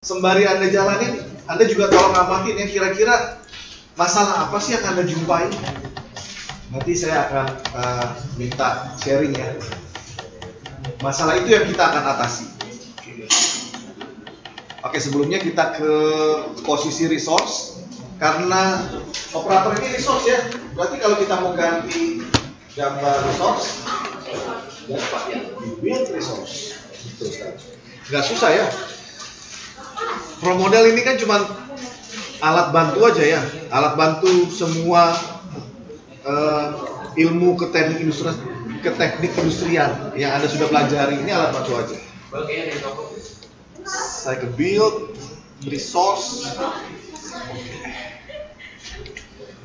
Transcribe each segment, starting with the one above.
sembari Anda jalanin, Anda juga tolong amatin ya, kira-kira masalah apa sih yang Anda jumpai. Nanti saya akan minta sharing ya. Masalah itu yang kita akan atasi. Oke, sebelumnya kita ke posisi resource. Karena operator ini resource ya. Berarti kalau kita mau ganti gambar resource, ya pakai build resource. Betul sekali. Nggak susah ya. Pro model ini kan cuma alat bantu aja ya. Alat bantu semua ilmu ke teknik industrian yang Anda sudah pelajari. Ini alat bantu aja. Saya ke build resource.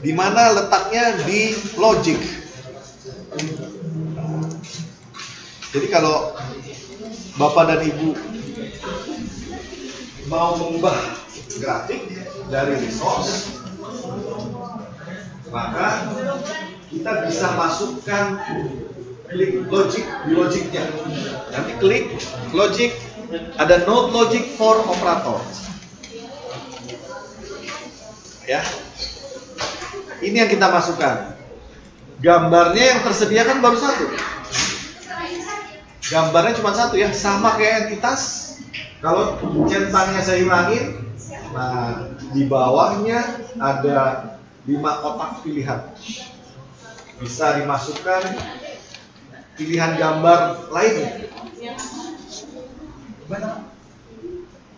Di mana letaknya di logic. Jadi kalau Bapak dan Ibu mau mengubah grafik dari resource, maka kita bisa masukkan klik logic di logiknya. Nanti klik logic, ada node logic for operator. Ya. Ini yang kita masukkan. Gambarnya yang tersedia kan baru satu. Gambarnya cuma satu ya, sama kayak entitas. Kalau centangnya saya hilangin, nah di bawahnya ada 5 kotak pilihan. Bisa dimasukkan pilihan gambar lainnya.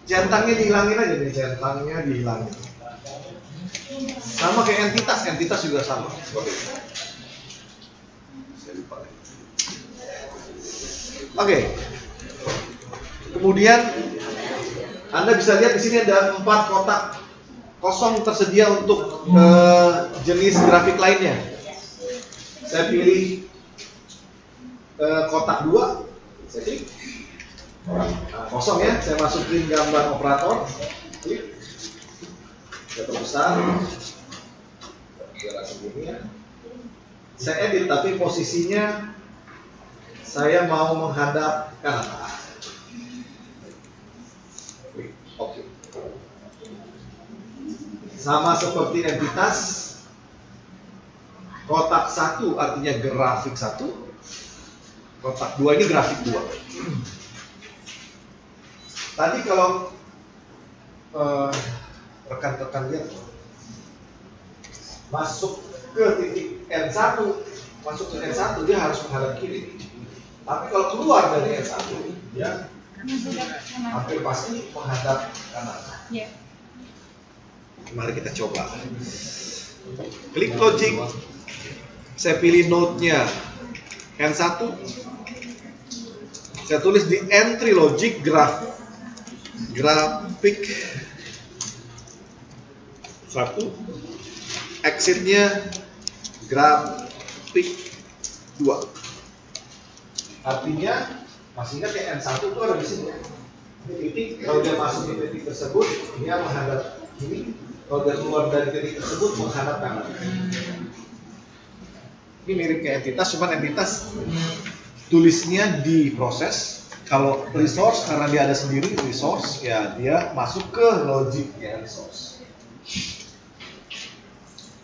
Centangnya dihilangin aja nih, centangnya dihilangin. Sama kayak entitas juga sama. Oke. Kemudian Anda bisa lihat di sini ada 4 kotak kosong tersedia untuk jenis grafik lainnya. Saya pilih kotak 2, saya klik. Nah, kosong ya, saya masukin gambar operator. Klik. Saya terbesar. Saya edit tapi posisinya saya mau menghadap kanan. Oke. Sama seperti entitas, kotak 1 artinya grafik 1, kotak 2 ini grafik 2. Tadi kalau rekan-rekan lihat, masuk ke titik N1, dia harus menghadap kiri. Tapi kalau keluar dari N1, dia hampir pasti menghadap kanan. Mari kita coba. Klik logic. Saya pilih node-nya N1. Saya tulis di entry logic grafik 1. Exit-nya grafik 2. Artinya masih ingat ya, N1 itu ada di sini. Ini titik, kalau dia masuk di titik tersebut, dia menghadap kiri. Kalau dia keluar dari titik tersebut, menghadap kanan. Ini mirip kayak entitas, cuman entitas tulisnya di proses. Kalau resource, karena dia ada sendiri resource, ya dia masuk ke logic ya resource.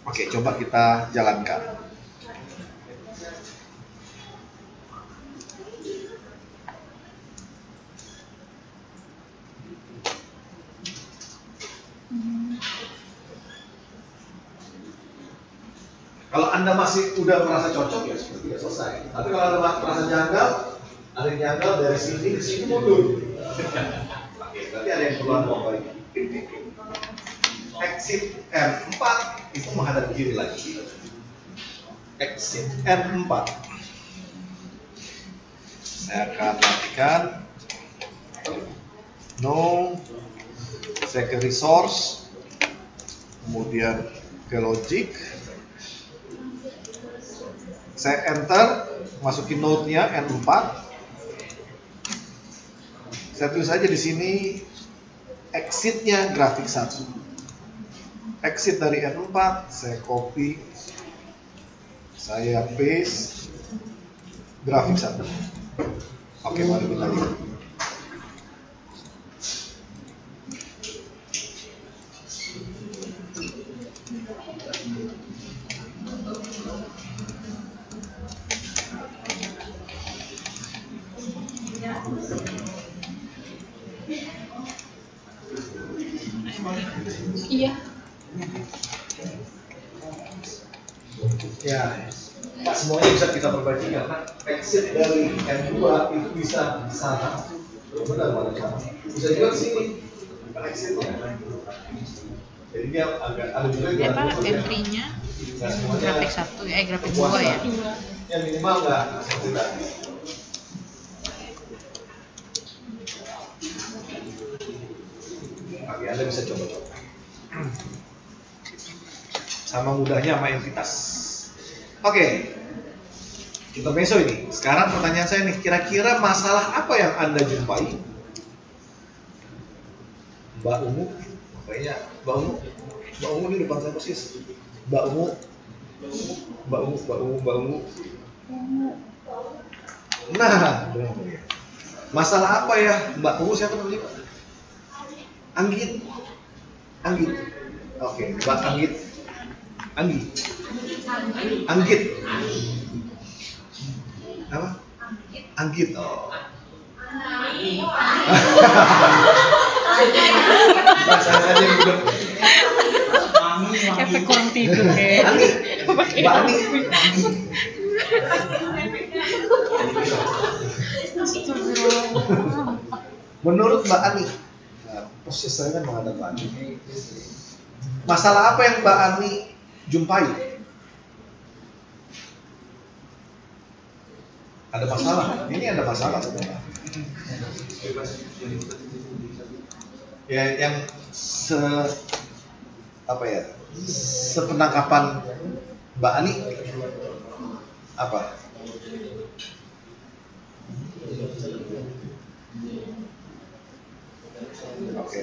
Oke, coba kita jalankan. Kalau Anda masih udah merasa cocok ya seperti selesai. Tapi kalau Anda merasa janggal, ada yang janggal dari sini ke sini mundur. Berarti ada yang perlu Anda ubah. Exit N4 itu menghadap kiri lagi. Exit N4. Saya akan matikan. No. Saya ke resource. Kemudian ke logic. Saya enter, masukin node-nya N4. Saya tulis aja di sini exit-nya grafik 1. Exit dari N4, saya copy, saya paste grafik 1. Oke, mari kita lihat. Iya. Ya, Pak, semuanya bisa kita perbaiki karena exit dari M2 itu bisa di sana. Benar, bisa juga di sini. Bukan exitnya. Jadi dia agak ada juga yang Entry-nya grafik 1 ya, grafik 2 ya. Ya minimal nggak seperti tadi. Oke, Anda bisa coba-coba. Sama mudahnya sama entitas. Oke. Intermezzo ini. Sekarang pertanyaan saya nih, kira-kira masalah apa yang Anda jumpai? Mbak Ungu, kayaknya Mbak Ungu ini depan saya persis. Mbak Ungu. Nah, masalah apa ya? Mbak Ungu siapa namanya? Anggit. Oke, Mbak Anggit. Anggit. Apa? Anggit. Oh. Bahasa aja yang udah. Efek kurang tidur ya. Mbak Ani. Menurut Mbak Ani, posisi saya kan menghadap Mbak Ani. Masalah apa yang Mbak Ani jumpai? Ada masalah. Ini ada masalah sebenarnya. Ya, yang sepenangkapan Mbak Ani apa? Oke.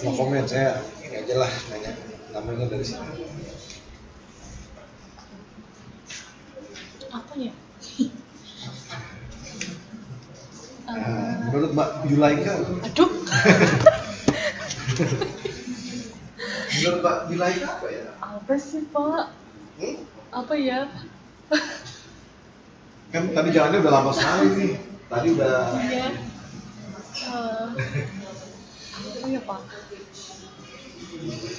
No comment, saya ini aja lah nanya namanya dari sini. Apa ya? Menurut Mbak Yulaika, Aduh. menurut Mbak Yulaika apa ya? Apa sih, Pak? Apa ya? Kan tadi jalannya udah lama sekali nih. Tadi udah. Iya. Apa ya, Pak?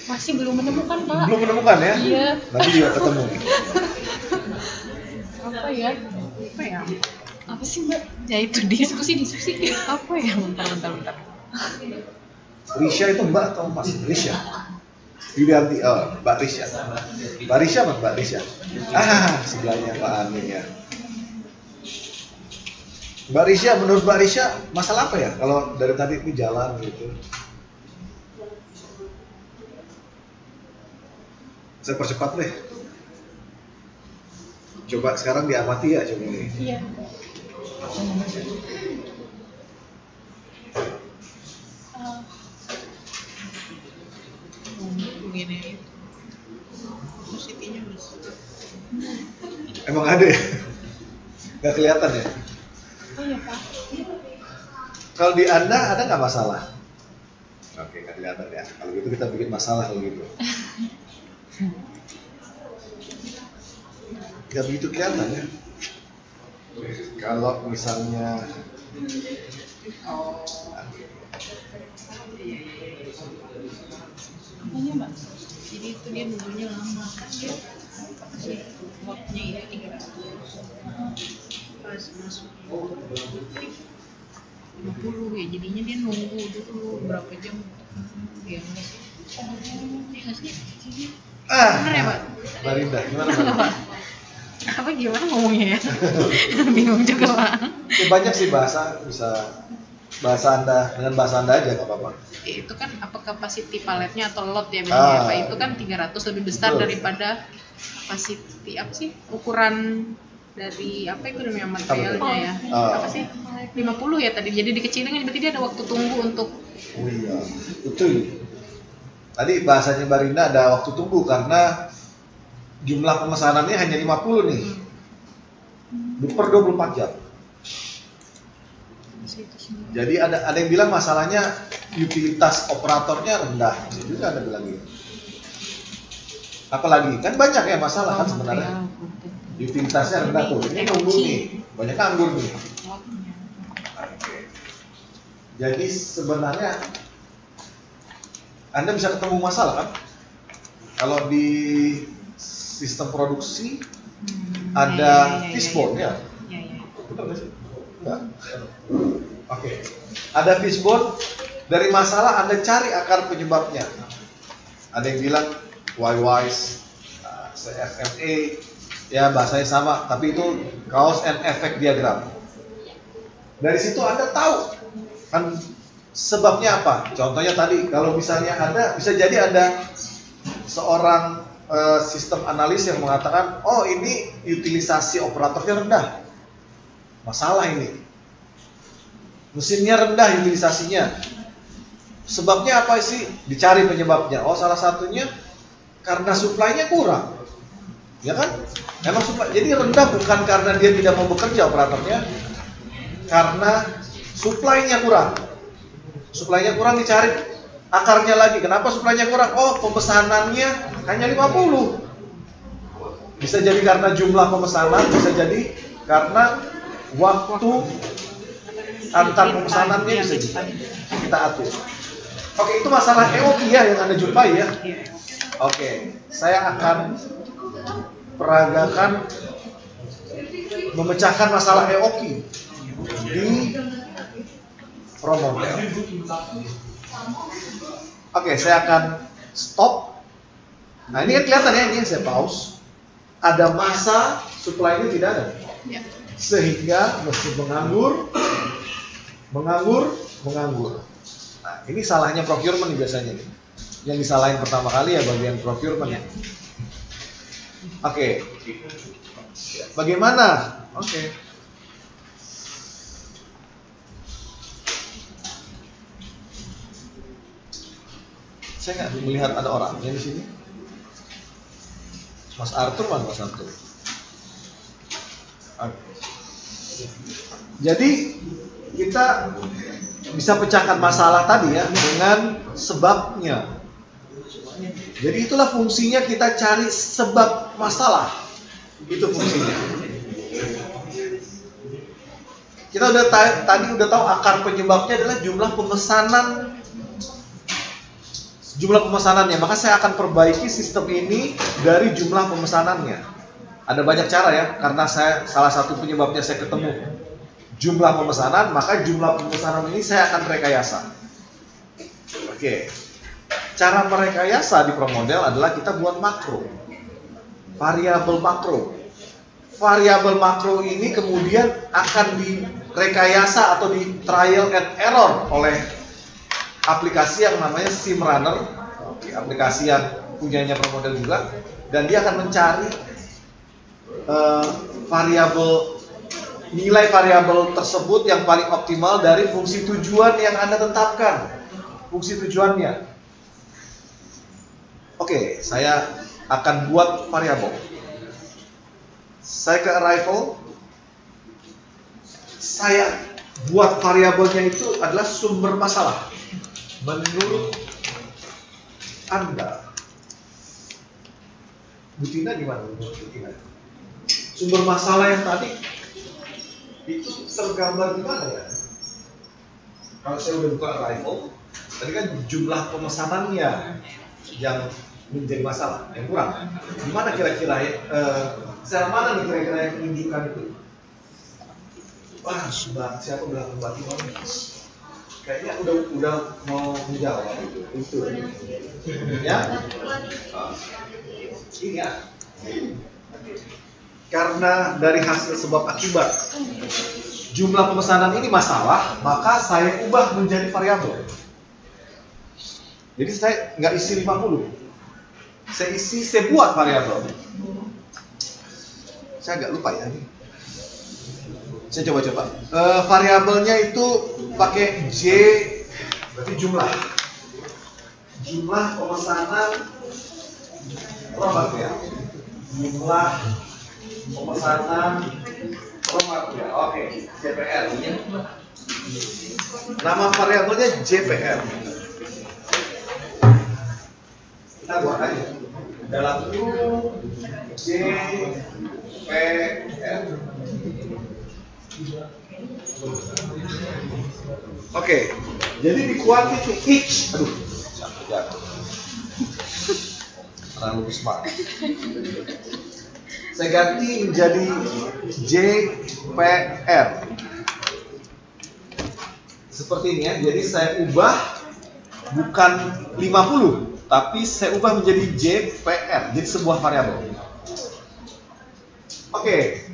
Masih belum menemukan, Pak. Belum menemukan ya? Iya. Nanti juga ketemu. Apa ya? Apa sih, Mbak? Ya itu diskusi. Apa ya? Bentar. Risha itu Mbak atau Mas? Risha. Yulianti, Mbak Risha. Mbak Risha apa Mbak Risha? Sebelahnya Pak Amin ya. Mbak Risha, menurut Mbak Risha, masalah apa ya? Kalau dari tadi ini jalan gitu. Saya percepat deh. Coba sekarang diamati ya, coba ini. Iya. Begini. Positinya bisa. Emang ada ya? Gak kelihatan ya? Oh iya, Pak. Kalau di Anda ada nggak masalah? Oke, nggak kelihatan ya. Kalau gitu kita bikin masalah kalau gitu. Nggak begitu kelihatan ya. Kalau misalnya Apanya, Mbak? Jadi itu dia nunggunya lama kan dia kasih waktunya ya 300. Pas masuk 50 ya, jadinya dia nunggu dulu berapa jam dia nggak sih? Nggak sih? Bener ya, Pak? Mbak Rinda, gimana Pak? Apa gimana ngomongnya ya? Bingung juga, Pak. Ya, banyak sih bahasa, bisa bahasa Anda, dengan bahasa Anda aja nggak apa-apa. Itu kan apa kapasiti paletnya atau lot ya bedanya Pak, itu kan 300 lebih besar betul. daripada kapasiti apa sih ukuran dari apa itu namanya materialnya ya, apa sih 50 ya tadi, jadi dikecilin kan berarti dia ada waktu tunggu untuk. Oh iya, betul. Tadi bahasanya Mbak Rinda ada waktu tunggu karena jumlah pemesanannya hanya 50 nih, per 24 jam. Jadi ada yang bilang masalahnya utilitas operatornya rendah, itu juga ada bilang gitu. Apalagi kan banyak ya masalah kan sebenarnya. Utilitasnya rendah tuh, ini nunggu nih, banyak nganggur nih. Oke. Jadi sebenarnya Anda bisa ketemu masalah kan? Kalau di sistem produksi ada fishbone ya? Betul nggak sih? Enggak. Oke. Ada fishbone, dari masalah Anda cari akar penyebabnya. Ada yang bilang Y-wise, CFMA, ya bahasanya sama, tapi itu cause and effect diagram. Dari situ Anda tahu kan sebabnya apa. Contohnya tadi, kalau misalnya Anda bisa jadi ada seorang sistem analis yang mengatakan, oh ini utilisasi operatornya rendah, masalah ini, mesinnya rendah utilisasinya. Sebabnya apa sih? Dicari penyebabnya. Oh salah satunya karena supply-nya kurang, ya kan? Emang supply, jadi rendah bukan karena dia tidak mau bekerja operatornya, karena supply-nya kurang. Supply-nya kurang, dicari akarnya lagi. Kenapa supply-nya kurang? Oh pemesanannya hanya 50. Bisa jadi karena jumlah pemesanan, bisa jadi karena waktu antar pemesanannya bisa kita atur. Oke, itu masalah EOQ ya yang Anda jumpai ya. Oke, saya akan peragakan memecahkan masalah EOQ di ProModel. Oke, saya akan stop. Nah ini kan kelihatan ya, ini saya pause. Ada masa supply-nya tidak ada, sehingga mesin menganggur. Nah, ini salahnya procurement biasanya nih. Yang disalahin pertama kali ya bagian procurement ya. Oke. Bagaimana? Oke. Saya nggak melihat ada orangnya di sini. Mas Arthur mana Mas Arthur? Oke. Jadi kita bisa pecahkan masalah tadi ya dengan sebabnya. Jadi itulah fungsinya, kita cari sebab masalah. Itu fungsinya. Kita tadi udah tahu akar penyebabnya adalah jumlah pemesanannya. Maka saya akan perbaiki sistem ini dari jumlah pemesanannya. Ada banyak cara ya, karena salah satu penyebabnya saya ketemu jumlah pemesanan, maka jumlah pemesanan ini saya akan rekayasa. Oke. Cara merekayasa di ProModel adalah kita buat makro. Variabel makro. Variabel makro ini kemudian akan direkayasa atau di trial and error oleh aplikasi yang namanya SimRunner. Aplikasi yang punyanya ProModel juga, dan dia akan mencari nilai variabel tersebut yang paling optimal dari fungsi tujuan yang Anda tetapkan. Fungsi tujuannya. Oke, saya akan buat variabel. Saya ke arrival. Saya buat variabelnya itu adalah sumber masalah. Menurut Anda, Butina gimana menurut Butina? Sumber masalah yang tadi itu tergambar di mana ya? Kalau saya udah buka arrival, tadi kan jumlah pemesanannya yang menjadi masalah, yang kurang. Gimana kira-kira ya? Sel mana nih kira-kira yang menunjukkan itu? Wah, siapa belakang batu kayaknya udah mau menjawab itu. Ya? Ini ya. Karena dari hasil sebab akibat jumlah pemesanan ini masalah, maka saya ubah menjadi variabel. Jadi saya nggak isi 50, saya buat variabel. Saya agak lupa ya. Saya coba. Variabelnya itu pakai J, berarti jumlah pemesanan raw material. Jumlah pemesanan raw material. Oke, JPR. Nama variabelnya JPR. Kita buat aja dalam JPR. Oke, jadi di quantity each, terlalu smart. Saya ganti menjadi JPR. Seperti ini ya. Jadi saya ubah bukan 50, tapi saya ubah menjadi JPR. Jadi sebuah variabel. Oke.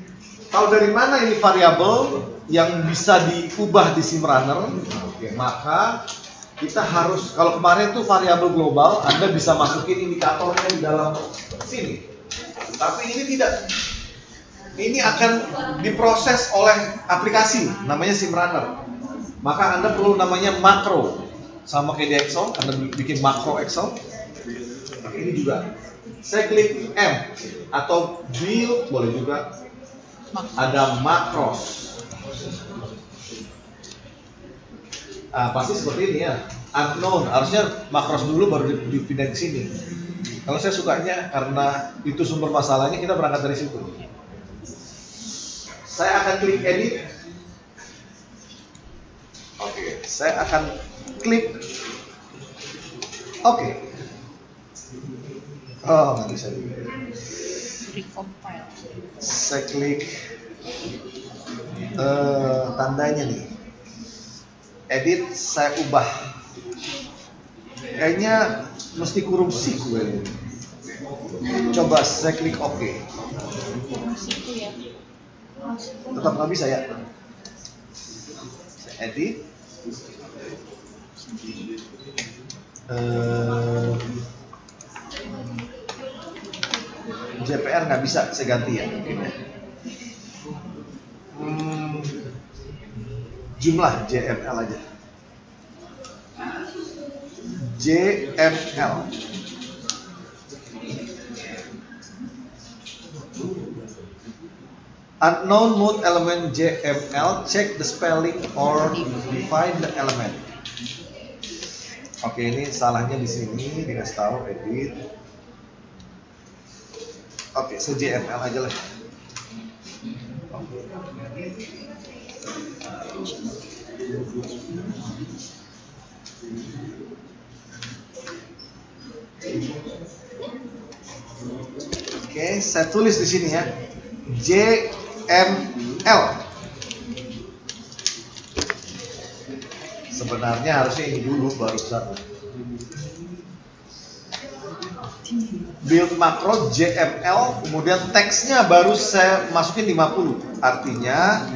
Tahu dari mana ini variabel yang bisa diubah di SimRunner? Oke, maka kita harus, kalau kemarin tuh variabel global, Anda bisa masukin indikatornya di dalam sini. Tapi ini tidak. Ini akan diproses oleh aplikasi, namanya SimRunner. Maka Anda perlu namanya makro. Sama kayak di Excel, Anda bikin makro Excel. Ini juga. Saya klik M atau build, boleh juga. Ada makros. Pasti seperti ini ya. Unknown, harusnya makros dulu baru dipindah ke sini. Kalau saya sukanya karena itu sumber masalahnya, kita berangkat dari situ. Saya akan klik edit. Oke, saya akan klik. Oke. Oh, nggak bisa. Recompile. Saya klik tandanya nih. Edit, saya ubah. Kayaknya mesti kurung siku ini. Coba saya klik OK. Siku ya. Tetap nggak bisa ya. Saya edit. JPR nggak bisa, saya ganti ya. Jumlah JML aja. JML. Unknown mode element JML, check the spelling or define the element. Oke, ini salahnya di sini, dikasih tahu edit. Oke, se-JML aja lah. Oke, saya tulis di sini ya. JML. Sebenarnya harusnya ini dulu baru satu. Build makro JML, kemudian teksnya baru saya masukin 50. Artinya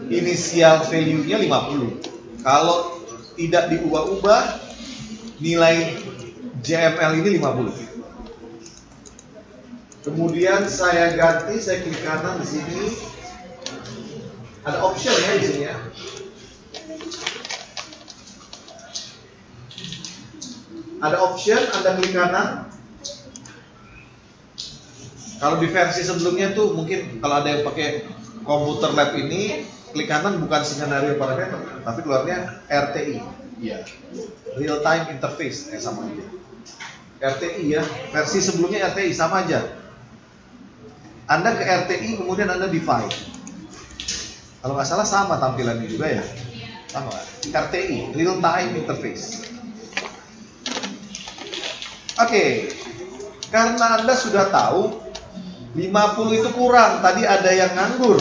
inisial value-nya 50. Kalau tidak diubah-ubah, nilai JML ini 50. Kemudian saya ganti, saya klik kanan di sini. Ada option ya di sini ya. Ada option, Anda klik kanan. Kalau di versi sebelumnya tuh mungkin kalau ada yang pakai komputer lab ini, klik kanan bukan skenario parameter, tapi keluarnya RTI. Iya. Real time interface, sama aja. RTI ya, versi sebelumnya RTI sama aja. Anda ke RTI kemudian Anda define. Kalau nggak salah sama tampilannya juga ya. Sama. RTI, real time interface. Oke. Karena Anda sudah tahu 50 itu kurang, tadi ada yang nganggur.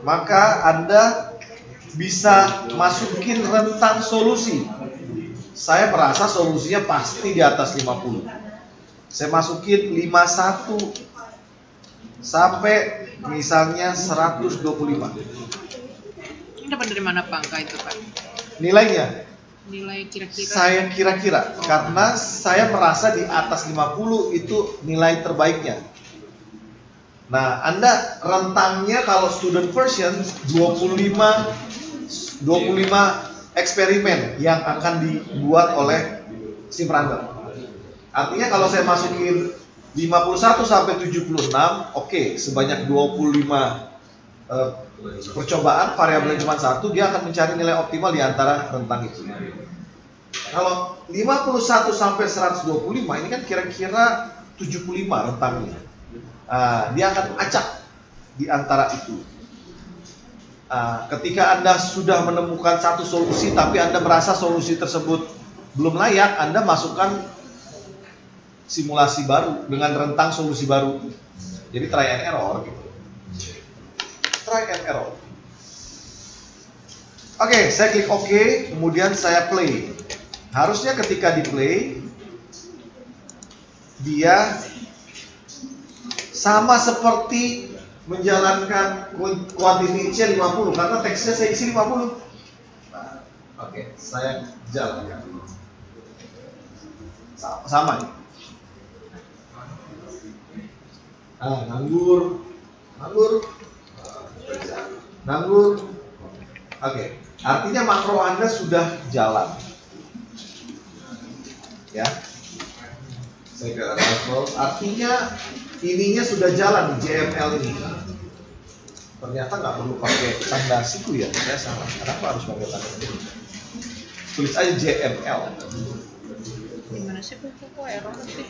Maka Anda bisa masukin rentang solusi. Saya merasa solusinya pasti di atas 50. Saya masukin 51 sampai misalnya 125. Ini dapat dari mana Pak angka itu Pak? Nilainya? Nilai kira-kira? Saya kira-kira, karena saya merasa di atas 50 itu nilai terbaiknya. Nah, Anda rentangnya kalau student version 25 eksperimen yang akan dibuat oleh SimRunner. Artinya kalau saya masukin 51 sampai 76, oke, sebanyak 25 percobaan, variabelnya cuma satu, dia akan mencari nilai optimal di antara rentang itu. Kalau 51 sampai 125 ini kan kira-kira 75 rentangnya. Dia akan acak di antara itu. Ketika Anda sudah menemukan satu solusi tapi Anda merasa solusi tersebut belum layak, Anda masukkan simulasi baru dengan rentang solusi baru. Jadi try and error gitu. Try and error. Oke, saya klik OK, kemudian saya play. Harusnya ketika di play dia sama seperti menjalankan quantity C 50 karena teksnya saya isi 50. Oke, saya jalankan. Sama nih. Nganggur. Oke, artinya makro Anda sudah jalan. Ya. Saya kira makro, artinya ininya sudah jalan di JML ini. Ternyata nggak perlu pakai tanda siku ya. Saya salah. Kenapa harus pakai tanda siku? Tulis aja JML. Gimana sih kok error sih?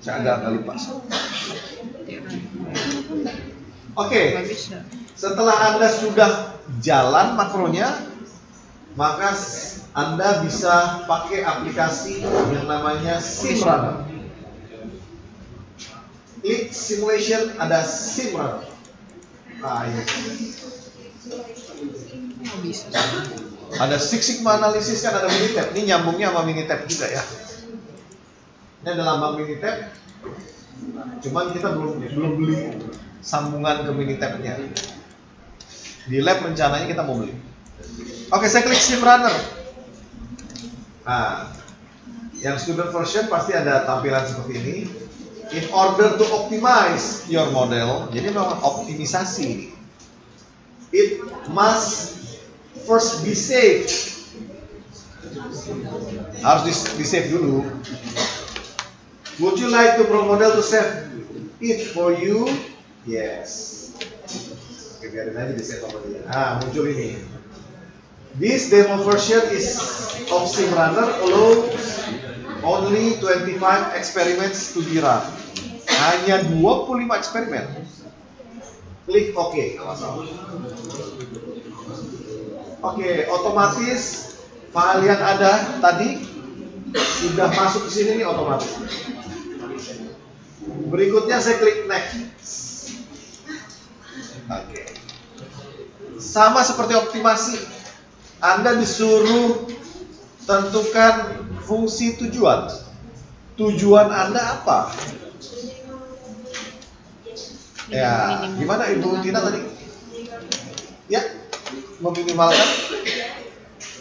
Saya agak lupa. Oke. Setelah Anda sudah jalan makronya, maka Anda bisa pakai aplikasi yang namanya SimRunner. Klik simulation, ada SimRunner. Nah, ini. Ada Six Sigma Analysis, kan ada Minitab. Ini nyambungnya sama Minitab juga ya. Ini ada lambang Minitab. Cuman kita belum beli sambungan ke Minitabnya. Di lab rencananya kita mau beli. Oke, saya klik SimRunner. Nah, yang student version pasti ada tampilan seperti ini. In order to optimize your model, jadi memang optimisasi. It must first be saved. Harus di save dulu. Would you like the Pro model to save it for you? Yes. Oke, biarin aja di save sama dia. Muncul ini. This demo version is of SimRunner allows only 25 experiments to be run. Hanya 25 eksperimen. Klik OK. Oke, otomatis file yang ada tadi sudah masuk ke sini nih otomatis. Berikutnya saya klik next. Oke. Sama seperti optimasi, Anda disuruh tentukan fungsi tujuan. Tujuan Anda apa? Ya, gimana Ibu Tina tadi? Ya, meminimalkan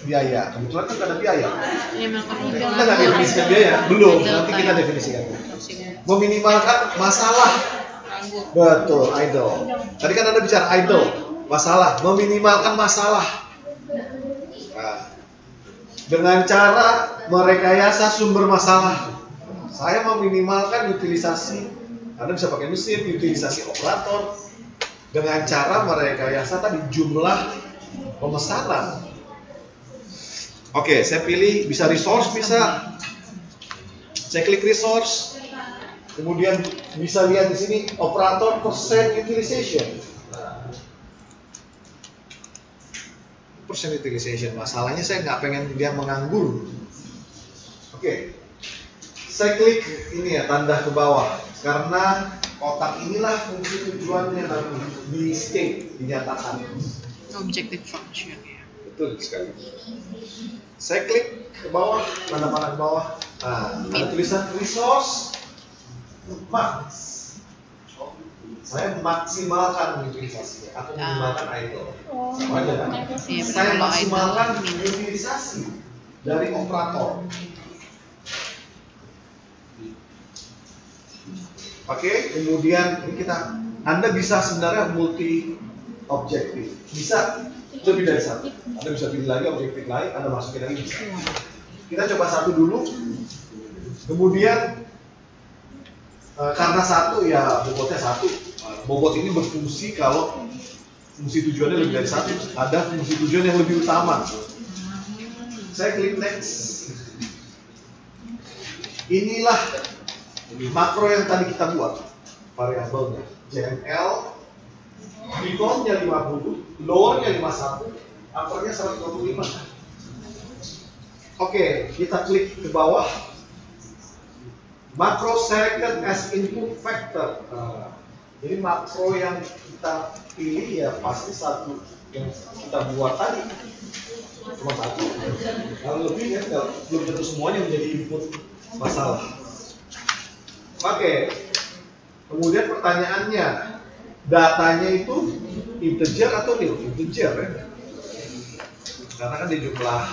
biaya. Kebetulan kan ada biaya. Kita nggak definisikan biaya, belum. Nanti kita definisikan. Meminimalkan masalah. Betul, idle. Tadi kan Anda bicara idle, masalah. Meminimalkan masalah. Nah, dengan cara merekayasa sumber masalah. Saya meminimalkan utilisasi. Anda bisa pakai mesin, utilisasi operator dengan cara merekayasa tadi jumlah pemesanan. Oke, saya pilih bisa resource, bisa. Saya klik resource, kemudian bisa lihat di sini operator percent utilization. Percent utilization, masalahnya saya nggak pengen dia menganggur. Oke, saya klik ini ya tanda ke bawah. Karena kotak inilah fungsi tujuannya nanti di state, dinyatakan. Objective function ya. Betul sekali. Saya klik ke bawah, tanda panah ke bawah. Nah, ada tulisan resource max. Saya maksimalkan utilisasinya atau minimalkan idle. Sama aja kan? Saya maksimalkan utilisasi dari operator. Oke, kemudian ini Anda bisa sebenarnya multi objektif, bisa lebih dari satu. Anda bisa pilih lagi objektif lain, Anda masukin lagi bisa. Kita coba satu dulu, kemudian karena satu ya bobotnya satu. Bobot ini berfungsi kalau fungsi tujuannya lebih dari satu. Ada fungsi tujuan yang lebih utama. Saya klik next. Inilah makro yang tadi kita buat, variabelnya JML, defaultnya 50, lowernya 51, uppernya 125. Oke, kita klik ke bawah. Makro selected as input factor. Jadi makro yang kita pilih ya pasti satu yang kita buat tadi. Cuma satu. Kalau lebih ya belum tentu semuanya menjadi input masalah. Oke. Kemudian pertanyaannya, datanya itu integer atau real? Integer ya. Karena kan di jumlah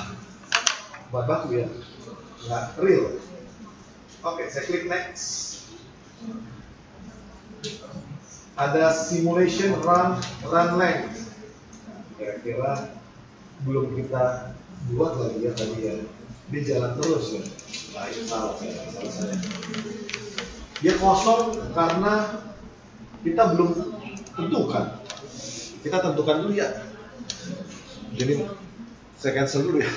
bahan baku ya, nggak real. Oke, saya klik next. Ada simulation run length. Kira-kira belum kita buat lagi ya tadi ya. Dia jalan terus ya. Nah, itu salah saya. Dia kosong karena kita belum tentukan. Kita tentukan dulu ya. Jadi saya cancel dulu ya.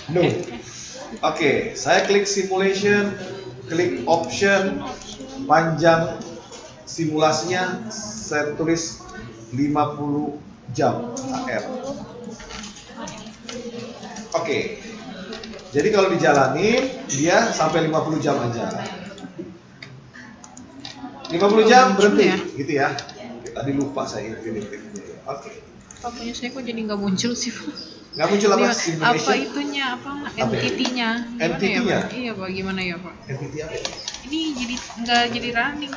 No. Oke, saya klik simulation, klik option, panjang simulasinya saya tulis 50 jam AR. Oke. Jadi kalau dijalani dia sampai 50 jam aja. 50 jam berhenti, gitu ya. Tadi lupa saya infinitifnya. Oke. Apanya saya kok jadi nggak muncul sih, Pak? Nggak muncul apa? Apa itunya, apa entity-nya? Entity-nya? Ya, Pak? Iya, Pak, gimana ya, Pak? Entity apa? Ini jadi nggak jadi running.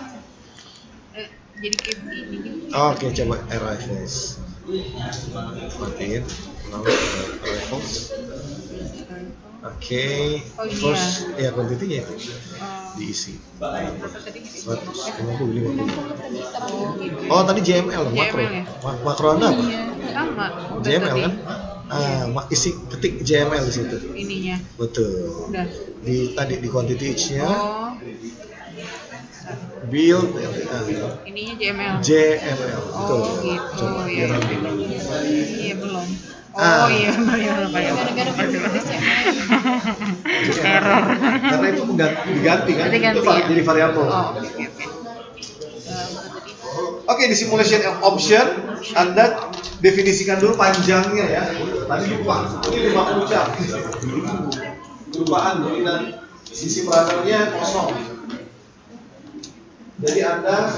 Jadi kayak begini gitu. Oke, coba arrivals. Matiin, arrivals. Oke, terus ya quantity-nya itu diisi. 150. Oh, tadi JML, makro. Ya? Makro Anda apa? Iya, sama. JML kan? Isi ketik JML di situ. Ininya. Betul. Udah. Tadi di quantity each-nya. Oh. Build. Ininya JML. Betul. Oh, gitu. Coba Ya. Iya, belum. Iya, error. Karena itu diganti kan? Itu jadi variabel. Oke. Oke, di simulation option Anda definisikan dulu panjangnya ya. Tadi lupa. Ini 50 jam. Kelupaan jadi sisi runner-nya kosong. Jadi Anda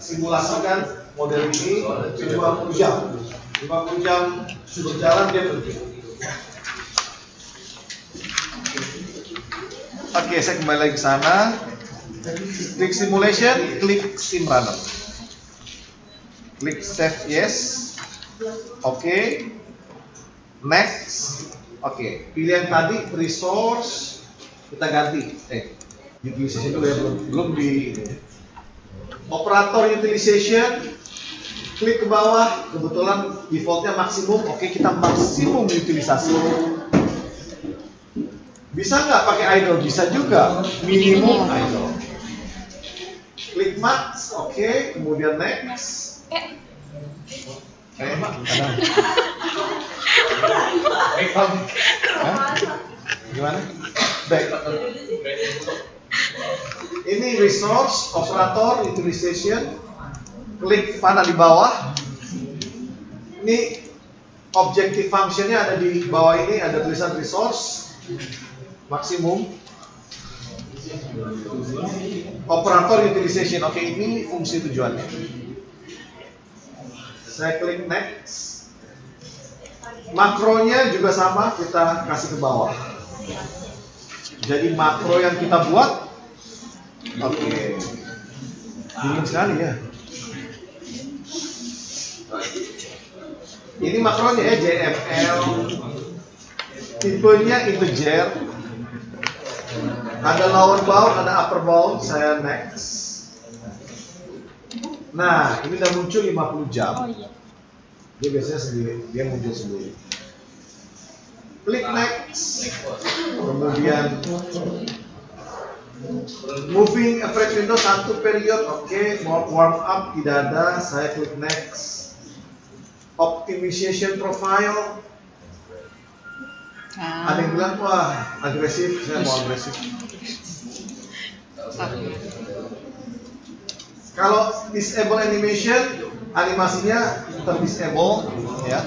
simulasikan model ini 50 jam. 50 jam berjalan dia berhenti. Oke, saya kembali lagi ke sana. Klik simulation, klik sim runner. Klik save yes. Oke. Next. Oke, pilihan tadi resource kita ganti. Utilization dulu ya, belum di operator utilization. Klik ke bawah, kebetulan defaultnya maksimum. Oke, kita maksimum utilisasi. Bisa nggak pakai idle? Bisa juga. Minimum idle. Klik max, oke. Kemudian next. Gimana? Back. Ini resource, operator, utilization. Klik panah di bawah. Ini objective functionnya ada di bawah ini, ada tulisan resource maksimum. Operator utilization. Oke, ini fungsi tujuannya. Saya klik next. Makronya juga sama, kita kasih ke bawah. Jadi makro yang kita buat, oke, dingin sekali ya. Ini makronya ya, JML. Tipenya integer. Ada lower bound, ada upper bound. Saya next. Nah, ini udah muncul 50 jam. Dia biasanya sendiri, dia muncul sendiri. Klik next. Kemudian moving average window 1 period. Oke, mau warm up tidak ada. Saya klik next. Optimization profile. Ada yang bilang wah agresif, saya mau agresif. Kalau disable animation, animasinya terdisable ya.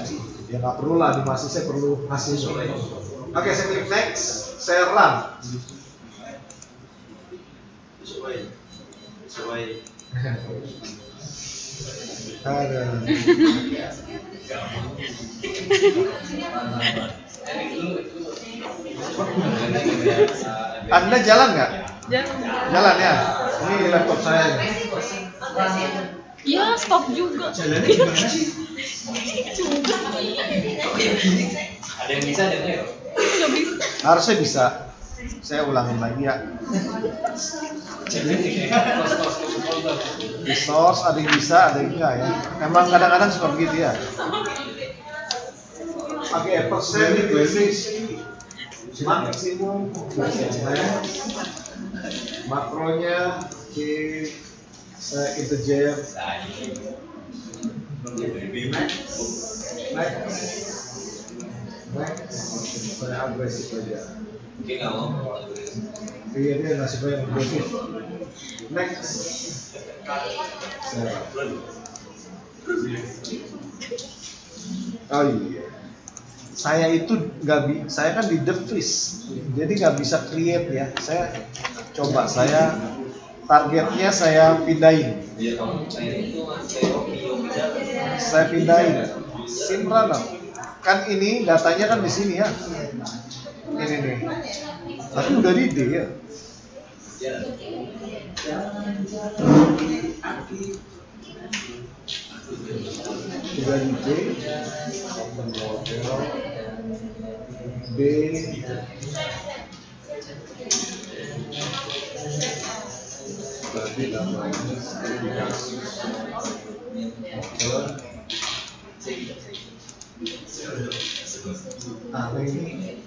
Ya nggak perlu lah animasi, saya perlu hasil. Oke, saya klik next, saya run. Ada. Anda jalan nggak? Jalan ya. Ini laptop saya. Ya, stop juga. Jalannya gimana sih? Ada yang bisa, ada yang enggak? Harusnya bisa. Saya ulangin lagi ya. Resource ada yang bisa, ada yang enggak ya. Emang kadang-kadang suka begitu ya. Pakai persen definisi maksimum makronya saya integer next saya agresif aja. Oke, nggak mau. Iya dia nasibnya yang agresif. Next oh iya, saya itu saya kan di the fish, jadi nggak bisa create ya. Saya coba, saya targetnya saya pindahin. Saya pindahin Simrunner. Kan ini datanya kan di sini ya. Ini nih. Tapi udah di D ya. Sudah di D. Open model. B. Berarti namanya aplikasi. Nah ini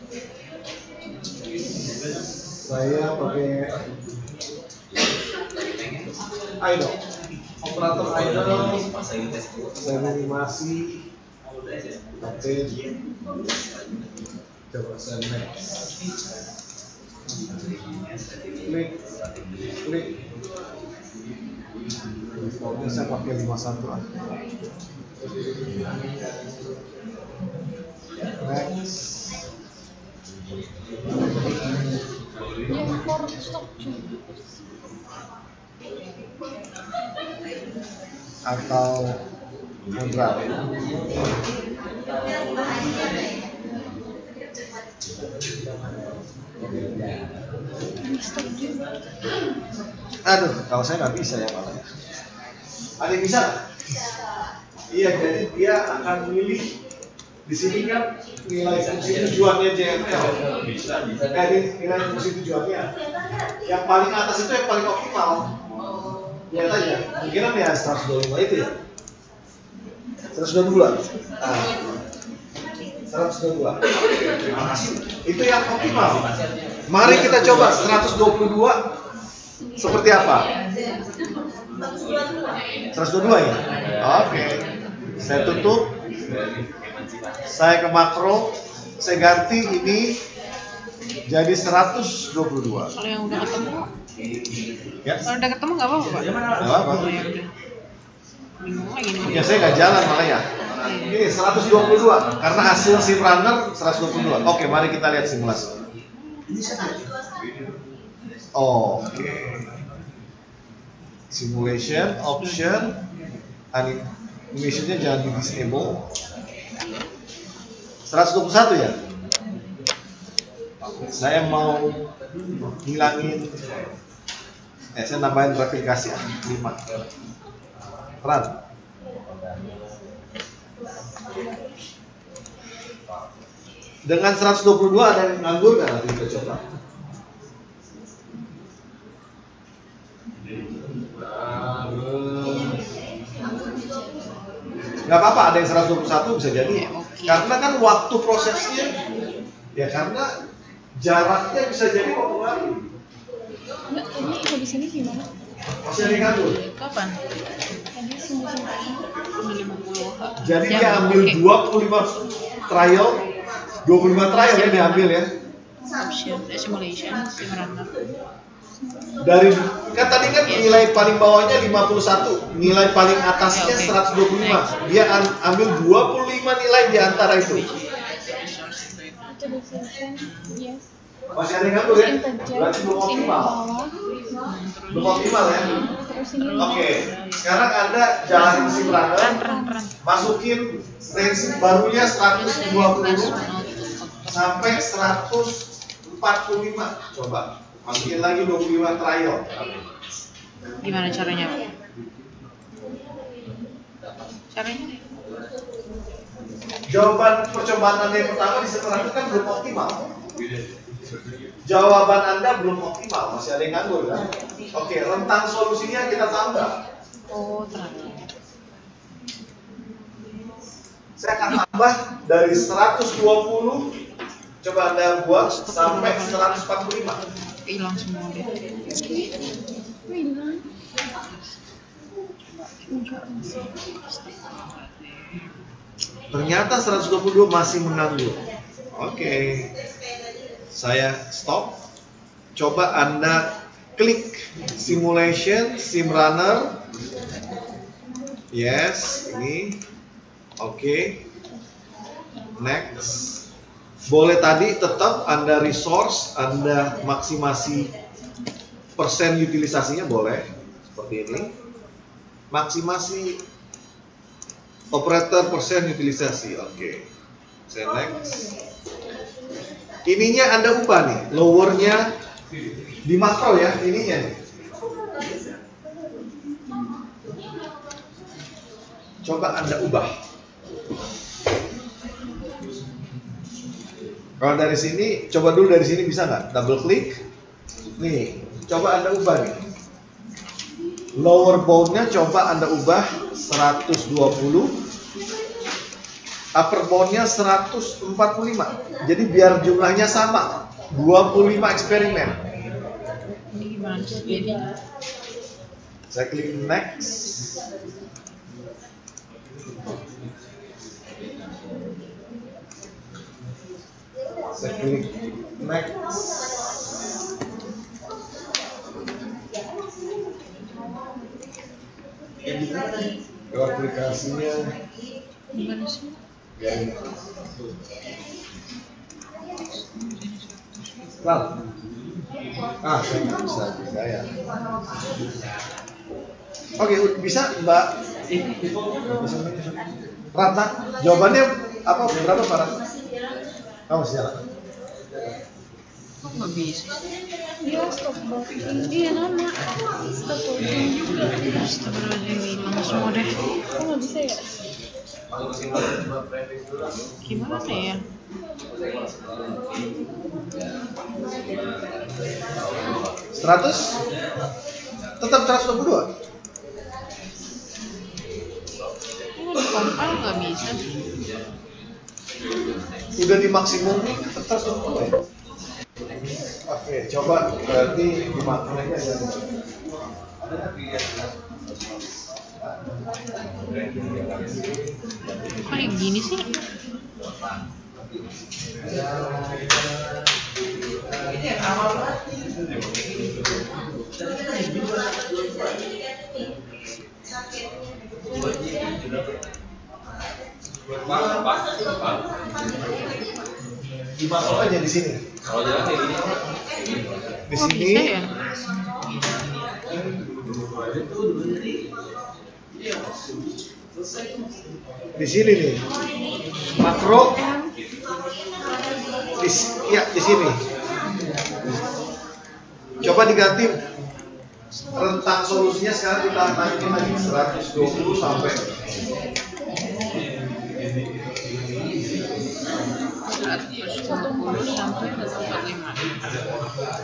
saya pakai idle, operator idle. Saya animasi, coba saya next, klik. Defaultnya saya pakai 51 ah. Next. Atau modal. Aduh, kalau saya nggak bisa ya malah. Ada yang bisa? Iya, jadi dia akan milih di sini kan nilai fungsi tujuannya JML. Ini nilai fungsi tujuannya. Yang paling atas itu yang paling optimal. Lihat aja, mungkin ya 125 itu ya. 122. Nah, 122. Itu yang optimal. Mari kita coba 122 seperti apa? 122 ya? Oke. Saya tutup. Saya ke makro, saya ganti ini jadi 122. Kalau yang udah ketemu, Ya. kalau udah ketemu nggak apa-apa, Pak? Nggak apa-apa. Oh, ya udah. Bingung lagi nih. Ya saya nggak jalan malah ya. Ini 122 karena hasil Simrunner 122. Oke, mari kita lihat simulasi. Oke. Simulation option, animationnya jangan di disable. 121 ya. Saya mau ngilangin, saya nambahin replikasi 5. Run. Dengan 122 ada yang nganggur nggak? Nanti kita coba. Nggak apa-apa, ada yang 121 bisa jadi. Karena kan waktu prosesnya, ya karena jaraknya bisa jadi mempengaruhi. Enggak, tadi habis ini gimana? Masih ada yang nganggur. Kapan? Tadi simulasi 50. Jadi dia ambil 25 trial, 25 trial ya diambil ya. Option, simulation, Simrunner. Dari kan tadi kan nilai paling bawahnya 51, nilai paling atasnya 125. Dia ambil 25 nilai di antara itu. itu decision, yes. Masih ada yang ngatur ya? Integer, Berarti belum terus ini ke optimal. bawah, Belum optimal ya? terus ini Oke, sekarang Anda jalanin sim runner, masukin range barunya 120 sampai 145. Coba masukin lagi 25 trial. Gimana caranya? Caranya? Jawaban percobaan Anda yang pertama di sim runner kan belum optimal. Jawaban Anda belum optimal, masih ada yang nganggur kan? Oke, rentang solusinya kita tambah. Oh, ternyata. Saya akan tambah dari 120, coba Anda buat sampai 145. Hilang semua deh. hilang. Ternyata 122 masih menganggur. Oke. Saya stop. Coba Anda klik simulation, sim runner. Yes, ini. Oke. Next. Boleh tadi tetap Anda resource, Anda maksimasi persen utilisasinya boleh. Seperti ini. Maksimasi operator persen utilisasi. Oke. Saya next. Ininya Anda ubah nih, lowernya di makro ya, ininya nih. Coba Anda ubah. Kalau dari sini, coba dulu dari sini bisa nggak? Double klik. Nih, coba Anda ubah nih. Lower boundnya coba Anda ubah 120. Upper boundnya 145. Jadi biar jumlahnya sama, 25 eksperimen. Ini gimana sih? Jadi Saya klik next. Saya klik next. Ke aplikasinya. gimana sih? Ral. Saya nggak bisa ya. Oke, bisa Mbak. Ratna, jawabannya apa? Berapa Pak Ratna? Kamu siapa? Kok nggak bisa? Dia stop voting. Iya nama. Stop voting juga. Astagfirullahaladzim, hilang semua deh. Kok nggak bisa ya? Gimana ya? Seratus? Tetap 122? Kompal nggak bisa. Udah di maksimum tetap 122 ya? Oke, coba berarti dimakan aja ya. Kok yang gini sih? Dimasuk aja di sini. Kalau jalan kayak gini, Di Kok sini. bisa ya? Di sini nih. Makro. Di sini. Coba diganti rentang solusinya sekarang kita naikin lagi 120 sampai 120 sampai 145.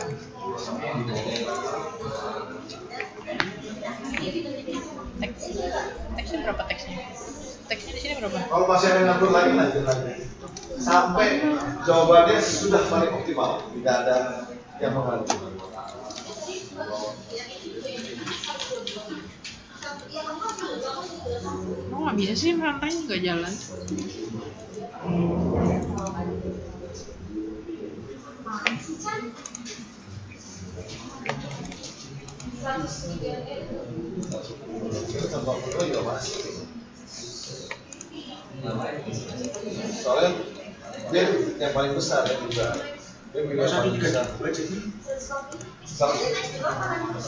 Teksnya berapa teksnya? Teksnya di sini berapa? kalau masih ada yang ngatur lagi lanjut lagi sampai jawabannya sudah paling optimal, tidak ada yang mengganggu. Oh, nggak bisa sih, rantainya nggak jalan. Soalnya dia yang paling besar ya juga. Dia milih yang paling besar. 145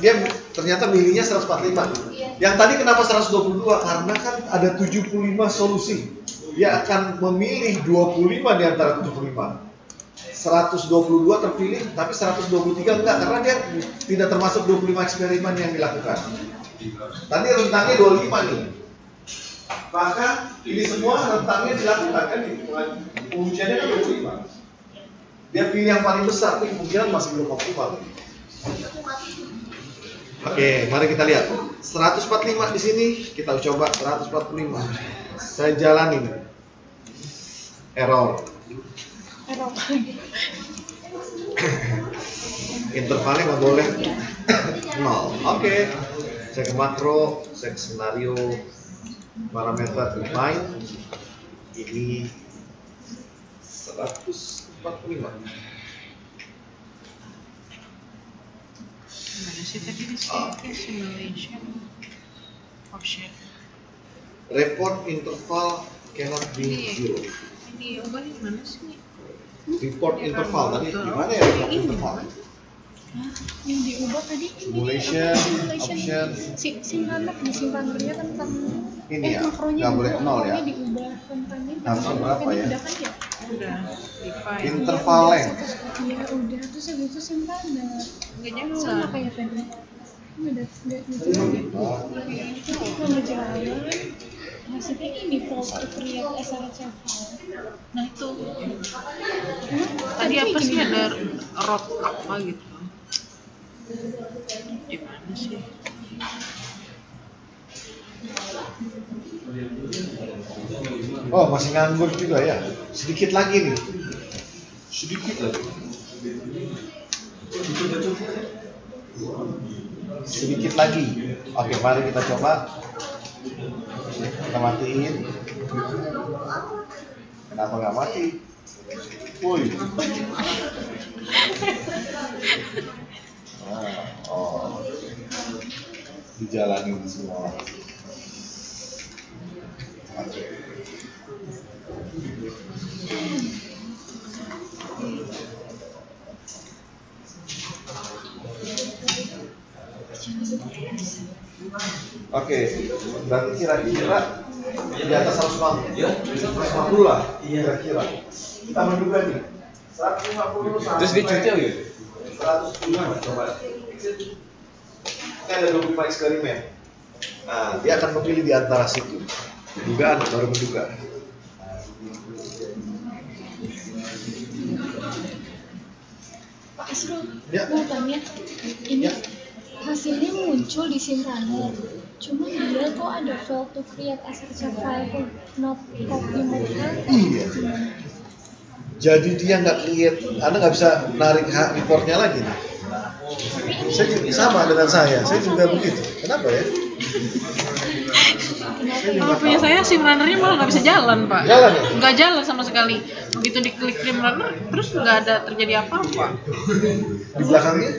dia ternyata milihnya 145. Yang tadi kenapa 122? Karena kan ada 75 solusi. Dia akan memilih 25 di antara 75. 122 terpilih, tapi 123 enggak karena dia tidak termasuk 25 eksperimen yang dilakukan. Tadi rentangnya 25 nih. Maka ini semua rentangnya dilakukan kan di pengujiannya kan 25. Dia pilih yang paling besar, tapi kemungkinan masih belum optimal. Oke, mari kita lihat. 145 di sini, kita coba 145. Saya jalanin. Error. Intervalnya nggak boleh 0. Oke. Cek makro, cek skenario, parameter define. Ini 145. Mana sih tadi di sini simulation option. Report interval cannot be zero. Ini ubah yang mana sih? Report interval tadi gimana ya report interval? Yang diubah tadi Simulation, option. simpan simpanannya tentang Ini ya, makronya nggak boleh nol ya. diubah tentangnya Harusnya berapa ya? udah kan ya Udah define. Interval length. ya udah terus habis itu simpanan Enggak sama jalan. kayak tadi nggak Oh, nggak jalan maksudnya ini fault to create SRC file. Nah itu tadi apa sih ada rock apa gitu? Gimana sih? oh masih nganggur juga ya. Sedikit lagi nih. Sedikit lagi. Sedikit lagi. Oke, mari kita coba. Kita matiin. Kenapa nggak mati? Woi. Oh. Dijalanin semua. Oke. Oke, berarti kira-kira di atas 150 lah, kira-kira. Kita menduga nih, 150 sampai. Terus dia cuti gitu? 105 coba. Ini ada 25 eksperimen. Nah, dia akan memilih di antara situ. Dugaan baru menduga. Pak Isro Ya. mau tanya ini Ya. hasilnya muncul di simpanan cuma dia kok ada fail to create SRC file kok not copy mode. Iya. Jadi dia nggak create, Anda nggak bisa narik reportnya lagi. Saya juga sama dengan saya juga begitu. Kenapa ya? Kalau punya saya sim runnernya malah nggak bisa jalan pak. Jalan ya? Nggak jalan sama sekali. Begitu diklik sim runner, terus nggak ada terjadi apa-apa. Di belakangnya?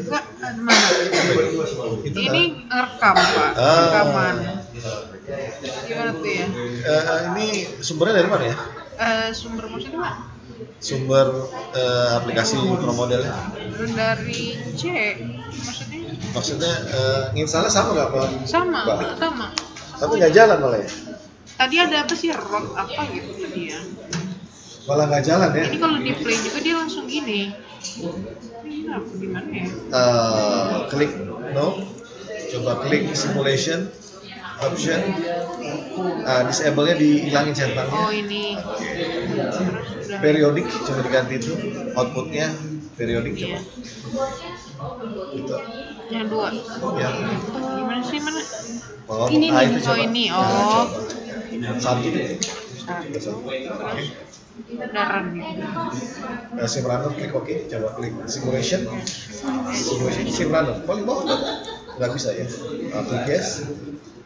Nggak ada mana. Ini ngerekam pak, Ah. rekaman. Gimana tuh ya? Ini sumbernya dari mana ya? Sumber maksudnya pak? Sumber aplikasi ProModel. Dari C, Maksudnya instalnya sama nggak Pak? sama. Tapi nggak jalan malah ya? Tadi ada apa sih rock apa gitu tadi ya? Malah nggak jalan ya? Ini kalau di play juga dia langsung gini. Ini apa gimana ya? Klik no, coba klik simulation option, disable-nya dihilangin centangnya. Oh ini. Terus udah. Periodik coba diganti itu, outputnya periodik coba. Iya. Gitu. Yang dua. Ya. Gimana sih mana? Oh, Ini itu nih. coba. Oh ini. Nah, Oh. coba. Satu deh. Oke. Udah run gitu. Sim runner klik oke, coba klik simulation sim runner paling bawah nggak bisa ya. Guess.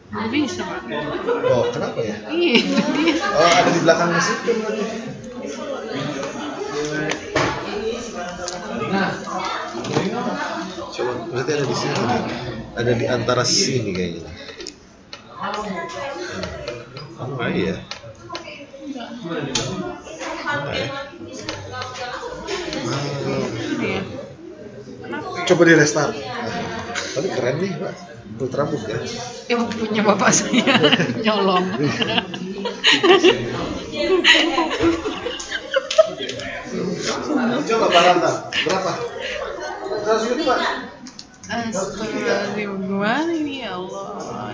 Nggak bisa pak. Oh kenapa ya? Iya. Dia. Oh ada di belakangnya situ. Coba berarti ada di sini. Ada di antara sini kayaknya. Oh iya. Nah, ya. Iya. Kenapa ya? Coba di restart. Tapi keren nih Pak, Ultrabook ya. Yang punya bapak saya nyolong. Coba Pak Ranta, berapa? 100 juta Pak. Astagfirullahaladzim, gimana ini ya Allah.